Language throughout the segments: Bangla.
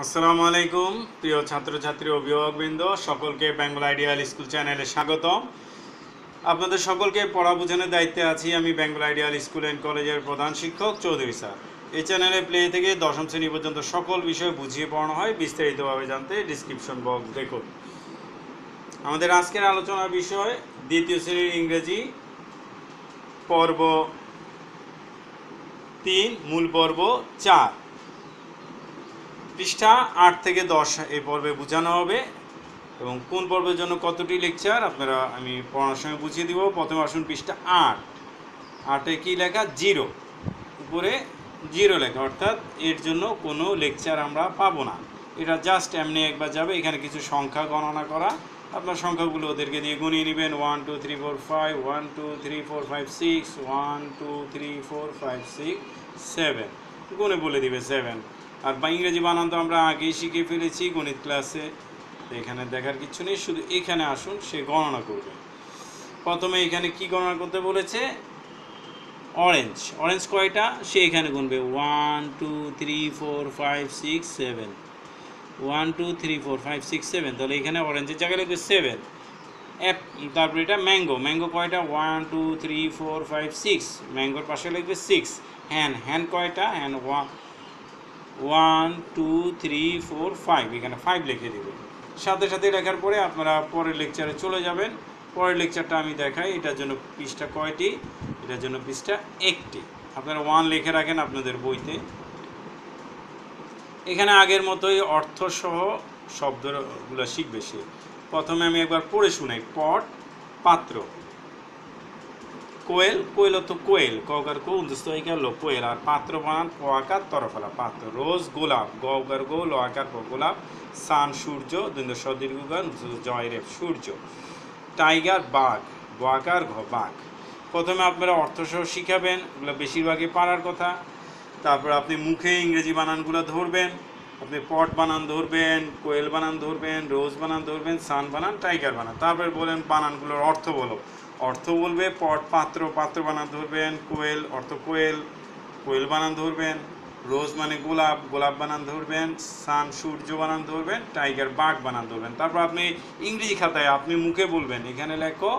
আসসালামু আলাইকুম প্রিয় ছাত্রছাত্রী অভিভাবকবৃন্দ, সকলকে বেঙ্গল আইডিয়াল স্কুল চ্যানেলে স্বাগতম। আপনাদের সকলকে পড়া বোঝানোর দায়িত্বে আছি আমি বেঙ্গল আইডিয়াল স্কুল অ্যান্ড কলেজের প্রধান শিক্ষক চৌধুরী স্যার। এই চ্যানেলে প্লে থেকে দশম শ্রেণী পর্যন্ত সকল বিষয় বুঝিয়ে পড়ানো হয়। বিস্তারিতভাবে জানতে ডিসক্রিপশন বক্স দেখুন। আমাদের আজকের আলোচনার বিষয় দ্বিতীয় শ্রেণীর ইংরেজি পর্ব 3 মূল পর্ব 4 পৃষ্ঠা 8 থেকে 10 এই পর্বে বোঝানো হবে এবং কোন পর্বের জন্য কতটি লেকচার আপনারা আমি পড়ানোর সময় বুঝিয়ে দিব। প্রথমে আসুন পৃষ্ঠা 8 কি লেখা? 0, উপরে 0 লেখা, অর্থাৎ এর জন্য কোনো লেকচার আমরা পাবো না। এটা জাস্ট এমনি একবার যাবে। এখানে কিছু সংখ্যা গণনা করা, আপনার সংখ্যাগুলো ওদেরকে দিয়ে গুনিয়ে নেবেন। 1 2 3 4 5 1 2 3 4 5 6 1 2 3 4 5 6 7 গুনে বলে দিবে 7। আর ইংরেজি বানান তো আমরা আগেই শিখে ফেলেছি গণিত ক্লাসে, এখানে দেখার কিছু নেই। শুধু এখানে আসুন, সে গণনা করবে। প্রথমে এখানে কি গণনা করতে বলেছে? অরেঞ্জ কয়টা সে এখানে গুনবে। 1 2 3 4 5 6 7 1 2 3 4 5 6 7, তাহলে এখানে অরেঞ্জের জায়গায় লিখবে 7। তারপর এটা ম্যাঙ্গো কয়টা? 1 2 3 4 5 6, ম্যাঙ্গোর পাশে লিখবে 6। হ্যান কয়টা? হ্যান 1 2 3 4 5, এখানে 5 লিখে দেবে। সাথে সাথে লেখার পরে আপনারা পরের লেকচারে চলে যাবেন। পরের লেকচারটা আমি দেখাই। এটার জন্য পৃষ্ঠা কয়টি? এটার জন্য পৃষ্ঠা 1টি। আপনারা 1 লিখে রাখেন আপনাদের বইতে। এখানে আগের মতোই অর্থসহ শব্দগুলো শিখবে সে। প্রথমে আমি একবার পড়ে শোনাই। পট পাত্র, কোয়েল অর্থ কোয়েল, ককার কোয়েল। আর পাত্র বানান পকার তরফলা পাত্র। রোজ গোলাপ, গকার গো লকার গোলাপ। সান সূর্য, দীর্ঘগান জয়রেব সূর্য। টাইগার বাঘ, বাঘার বাঘ। প্রথমে আপনারা অর্থসহ শিখাবেন, এগুলো বেশিরভাগই পারার কথা। তারপর আপনি মুখে ইংরেজি বানানগুলো ধরবেন। আপনি পট বানান ধরবেন, কোয়েল বানান ধরবেন, রোজ বানান ধরবেন, সান বানান, টাইগার বানান। তারপরে বলেন বানানগুলোর অর্থ বলো। অর্থ বলবে পট পাত্র বানান ধরবেন, কোয়েল অর্থ কোয়েল বানান ধরবেন, রোজ মানে গোলাপ বানান ধরবেন, সান সূর্য বানান ধরবেন, টাইগার বাঘ বানান ধরবেন। তারপর আপনি ইংরেজি খাতায় আপনি মুখে বলবেন, এখানে লেখো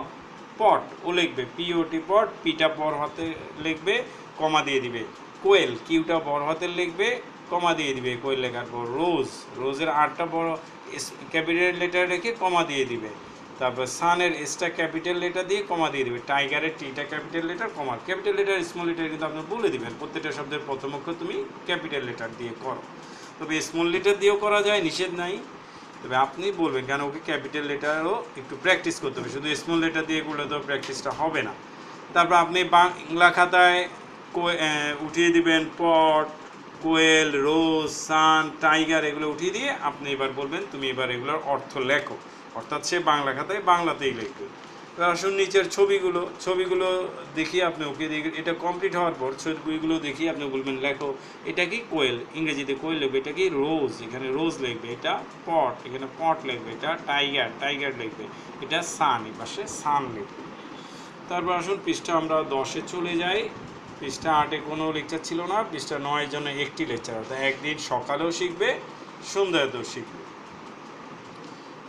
পট, ও লিখবে পিওটি পট, পিটা বড় হাতে লিখবে, কমা দিয়ে দিবে। কোয়েল কিউটা বড় হাতে লিখবে, কমা দিয়ে দিবে কোয়েল লেখার পর। রোজের 8টা বড় ক্যাপিটাল লেটার রেখে কমা দিয়ে দিবে। তারপর সানের এসটা ক্যাপিটাল লেটার দিয়ে কমা দিয়ে দেবে। টাইগারের টিটা ক্যাপিটাল লেটার, কমা। ক্যাপিটাল লেটার স্মল লেটার কিন্তু আপনি বলে দিবেন। প্রত্যেকটা শব্দের প্রথম অক্ষর তুমি ক্যাপিটাল লেটার দিয়ে করো। তবে স্মল লেটার দিয়েও করা যায়, নিষেধ নাই। তবে আপনি বলবেন, কেন ওকে ক্যাপিটাল লেটারও একটু প্র্যাকটিস করতে হবে, শুধু স্মল লেটার দিয়ে করলে তো প্র্যাকটিসটা হবে না। তারপর আপনি বাংলা খাতায় উঠিয়ে দিবেন পট, কোয়েল, রোজ, সান, টাইগার, এগুলো উঠিয়ে দিয়ে আপনি এবার বলবেন তুমি এবার এগুলোর অর্থ লেখো। অর্থাৎ সে বাংলা খাতায় বাংলাতেই লিখবে। এবার আসুন নিচের ছবিগুলো দেখিয়ে আপনি ওকে দিয়ে, এটা কমপ্লিট হওয়ার পর ছবিগুলো দেখিয়ে আপনি বলবেন লেখো। এটা কি? কোয়েল, ইংরেজিতে কোয়েল লিখবে। এটা কি? রোজ, এখানে রোজ লিখবে। এটা পট, এখানে পট লিখবে। এটা টাইগার লিখবে। এটা সান, এই পাশে সান লিখবে। তারপর আসুন পৃষ্ঠা আমরা 10-এ চলে যাই। পৃষ্ঠা 8-এ কোনো লেকচার ছিল না। পৃষ্ঠা 9-এর জন্য একটি লেকচার, অর্থাৎ একদিন সকালেও শিখবে, সন্ধ্যাতেও শিখবে।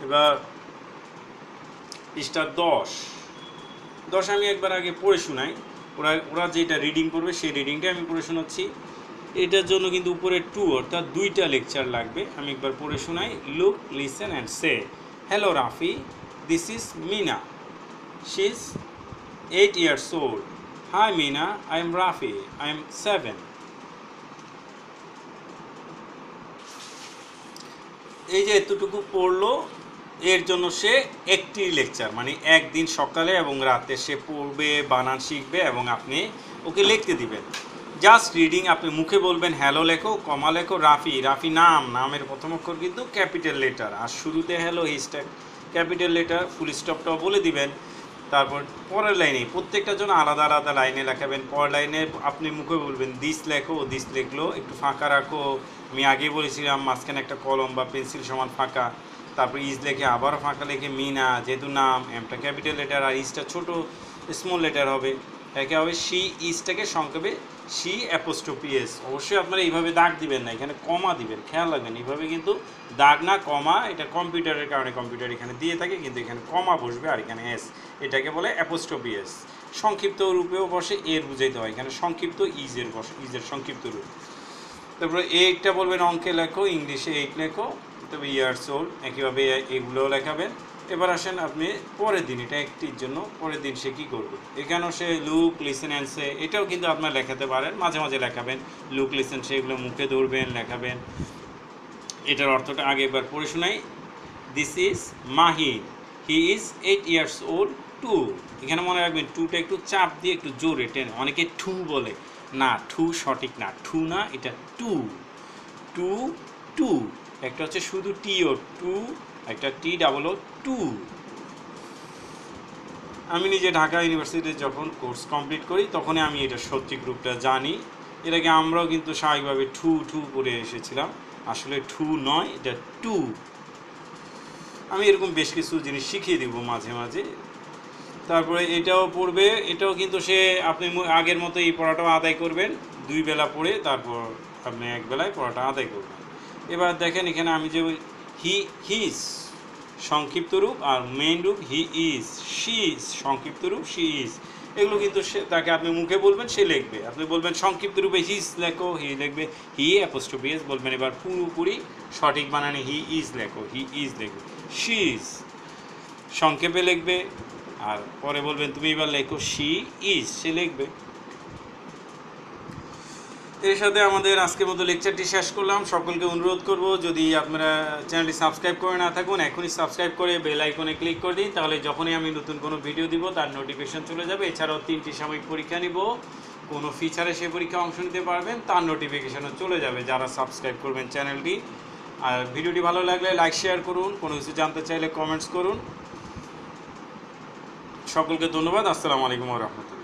এবার পৃষ্ঠা 10 আমি একবার আগে পড়ে শোনাই। ওরা যেটা রিডিং করবে সেই রিডিংটা আমি পড়ে শোনাচ্ছি। এটার জন্য কিন্তু উপরে 2, অর্থাৎ 2টা লেকচার লাগবে। আমি একবার পড়ে শোনাই। Look, listen and say. Hello Rafi, this is Mina, she is 8 years old. Hi Mina, I am Rafi, I am 7. এই যে এতটুকু পড়লো, এর জন্য সে একটি লেকচার, মানে একদিন সকালে এবং রাতে সে পড়বে, বানান শিখবে এবং আপনি ওকে লিখতে দিবেন। জাস্ট রিডিং, আপনি মুখে বলবেন হ্যালো লেখো, কমা লেখো, রাফি নামের প্রথম অক্ষর কিন্তু ক্যাপিটাল লেটার, আর শুরুতে হ্যালো হিস্ট্যাগ ক্যাপিটাল লেটার, ফুল স্টপটাও বলে দিবেন। তারপর পরের লাইনে প্রত্যেকটার জন্য আলাদা আলাদা লাইনে লেখাবেন। পরের লাইনে আপনি মুখে বলবেন দিস লেখো, দিস লিখলো, একটু ফাঁকা রাখো। আমি আগে বলেছিলাম মাঝখানে একটা কলম বা পেন্সিল সমান ফাঁকা। তারপর ইজ লেখে আবারও ফাঁকা লেখে মিনা, যেহেতু নাম, এমটা ক্যাপিটাল লেটার আর ইজটা ছোটো স্মল লেটার হবে, একে হবে শি, ইজটাকে সংক্ষেপে সি অ্যাপোস্ট্রোফি এস। অবশ্যই আপনারা এইভাবে দাগ দিবেন না, এখানে কমা দিবেন, খেয়াল রাখবেন। এইভাবে কিন্তু দাগ না কমা, এটা কম্পিউটারের কারণে কম্পিউটার এখানে দিয়ে থাকে, কিন্তু এখানে কমা বসবে আর এখানে এস, এটাকে বলে অ্যাপোস্ট্রোফি এস। সংক্ষিপ্ত রূপেও বসে, এর বুঝাইতে হয়, এখানে সংক্ষিপ্ত ইজের বসে, ইজের সংক্ষিপ্ত রূপ। তারপরে এইটটা বলবেন অঙ্কে লেখো, ইংলিশে 8 লেখো, তবে ইয়ার্স ওল্ড একইভাবে এগুলোও লেখাবেন। এবার আসেন আপনি পরের দিন, এটা একটির জন্য পরের দিন সে কী করবে। এখানেও সে লুক লিসেন অ্যান্ড সে, এটাও কিন্তু আপনার লেখাতে পারেন, মাঝে মাঝে লেখাবেন লুক লিসেন সে, এগুলো মুখে ধরবেন লেখাবেন। এটার অর্থটা আগে একবার পড়ে শোনাই। This is Mahin, he is 8 years old two. এখানে মনে রাখবেন টুটা একটু চাপ দিয়ে একটু জোরে টেন, অনেকে টু বলে না, টু সঠিক না, টু না, এটা টু। টু টু একটা হচ্ছে শুধু টি ও টু, একটা টি ডাবল ও টু। আমি নিজে ঢাকা ইউনিভার্সিটিতে যখন কোর্স কমপ্লিট করি তখনই আমি এটা সঠিক রূপটা জানি। এর আগে আমরাও কিন্তু স্বাভাবিকভাবে টু টু করে এসেছিলাম, আসলে টু নয়, এটা টু। আমি এরকম বেশ কিছু জিনিস শিখিয়ে দিব মাঝে মাঝে। তারপরে এটাও পড়বে, এটাও কিন্তু সে আপনি আগের মতো এই পড়াটাও আদায় করবেন, 2 বেলা পড়ে তারপর আপনি 1 বেলায় পড়াটা আদায় করবেন। এবার দেখেন এখানে আমি যে হিজ সংক্ষিপ্ত রূপ আর মেইন রূপ হি ইজ, শি ইজ সংক্ষিপ্ত রূপ শি ইজ, এগুলো কিন্তু সে তাকে আপনি মুখে বলবেন সে লিখবে। আপনি বলবেন সংক্ষিপ্ত রূপে হিজ লেখো, হি লিখবে হি অ্যাপোস্ট্রোফি এস বলবেন। এবার পুরোপুরি সঠিক বানানে হি ইজ লেখো, হি ইজ লিখবে। শি ইজ সংক্ষেপে লিখবে, আর পরে বলবেন তুমি এবার লেখো শি ইজ, সে লিখবে। এর সাথে আমাদের আজকের মতো লেকচারটি শেষ করলাম। সকলকে অনুরোধ করব, যদি আপনারা চ্যানেলটি সাবস্ক্রাইব করে না থাকুন এখনই সাবস্ক্রাইব করে বেল আইকনে ক্লিক করে দিন, তাহলে যখনই আমি নতুন কোনো ভিডিও দিব তার নোটিফিকেশন চলে যাবে। এছাড়াও 3টি সাময়িক পরীক্ষা নিব, কোনো ফিচারে সে পরীক্ষা অংশ নিতে পারবেন, তার নোটিফিকেশনও চলে যাবে যারা সাবস্ক্রাইব করবেন চ্যানেলটি। আর ভিডিওটি ভালো লাগলে লাইক শেয়ার করুন, কোনো কিছু জানতে চাইলে কমেন্টস করুন। সকলকে ধন্যবাদ। আসসালামু আলাইকুম ওয়া রাহমাতুল্লাহ।